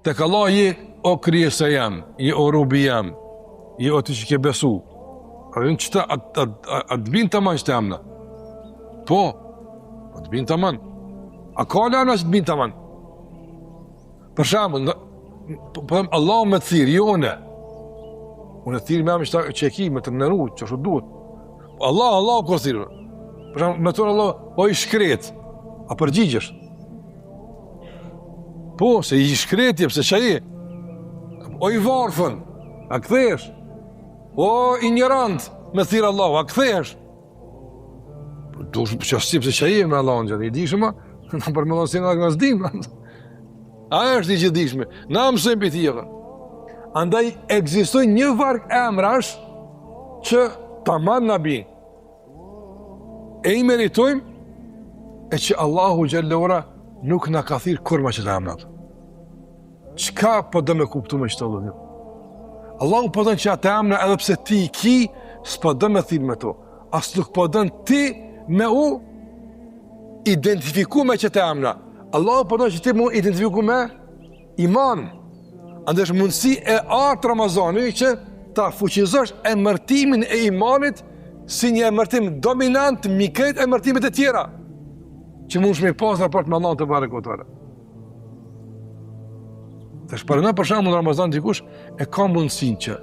tek Allah je o krijesa jam, je o robi jam, je o ti që ke besu. A dhe në qëta, a të binë të manë që të jamna? Po, a të binë të manë. A ka lana që të binë të manë? Për shambull, po them Allah me të thirë, jo une. Unë të thirë me amë që e ki, me të nëru, që është duhet. Allah kërë thirë. Për shambull, me tonë Allah, o i shkret, a përgjigjesh? Po, se i shkret jep, se që i. O i varfën, a këthesh? O ignorant, me thirë Allah, a këthesh? Do që asë se që i me Allah në gjithë, i dishme, në për me losin nga zdim. A është i gjithdishme, na mësëm për tjeve. Andaj, egzistoj një varg emrash që ta manë në binë. E i meritojmë e që Allahu Gjellera nuk në ka thirë kur ma që të emnat. Qka po dhe me kuptu me që të dhënjë? Allahu po dhe që atë emna edhe pse ti i ki, s'po dhe me thirë me to. As nuk po dhe ti me u identifiku me që të emna. Allahu po dhe që ti mu identifiku me iman. Andesh mundësi e artë Ramazani që ta fuqizosh emërtimin e imanit si një emërtim dominant miket emërtimit e tjera që mund shme i pas raport me Allah të bare këtëre. Të shparëna për shamë në Ramazan dikush e ka mundësin që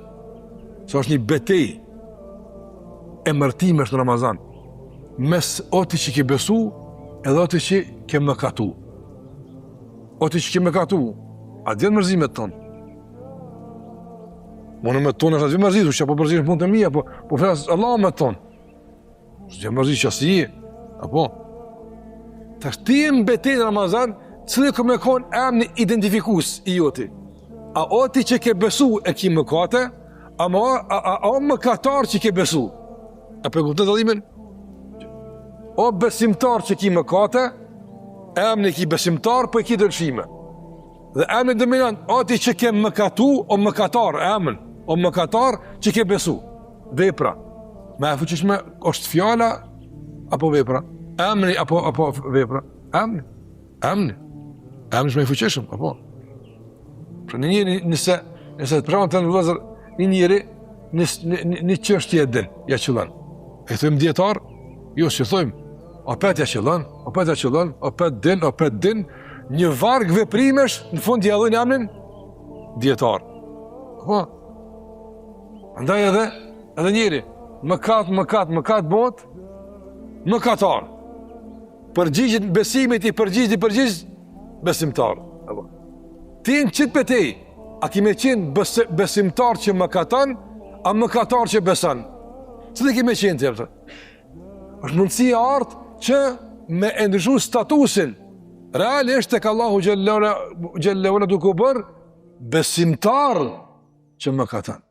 është një betej emërtimesh në Ramazan mes oti që ke besu edhe oti që ke mëkatu. Oti që ke mëkatu, a djenë mërzimet tonë. Më në me tonë është atë mërzitu, që po përzish punë të mija, po flasë Allah me tonë. Së gjë mërzish që asë i, apo? Ta është ti në betejnë në Ramazan, cili ka me konë emni identifikus i joti. A oti që ke besu e ki mëkate, a mëkatar që ke besu. A për kuptët të dhimin? O besimtar që ki mëkate, emni ki besimtar, po i ki dërshime. Dhe emni dominant, oti që ke mëkatu, o mëkatar, emën, o mëkatar që ke besu. Vepra. Me e fuqishme, është fjala, apo vepra? Emni, apo vepra? Emni. Emni shme i fuqishme, apo? Pra një njëri, nëse të pramë të në vëzër, një njëri, një qështje e din, ja qëllan. E thëjmë djetar, jo, që thëjmë, opet ja qëllan, opet din, një varg veprimesh, në fund t'ja dhën jamnin, djetar. Apo? Andaj edhe njëri, mëkat bot, mëkatar. Përgjigjit besimit i përgjigjit besimtar. Apo? Ti në qitë pëtej, a kime qenë besimtar që mëkatan, a mëkatar që besan? Së dhe kime qenë të jepëtë? është mundësi e artë që me ndryshu statusin. Realisht tek Allahu Gjellera duke u bërë besimtar që mëkatan.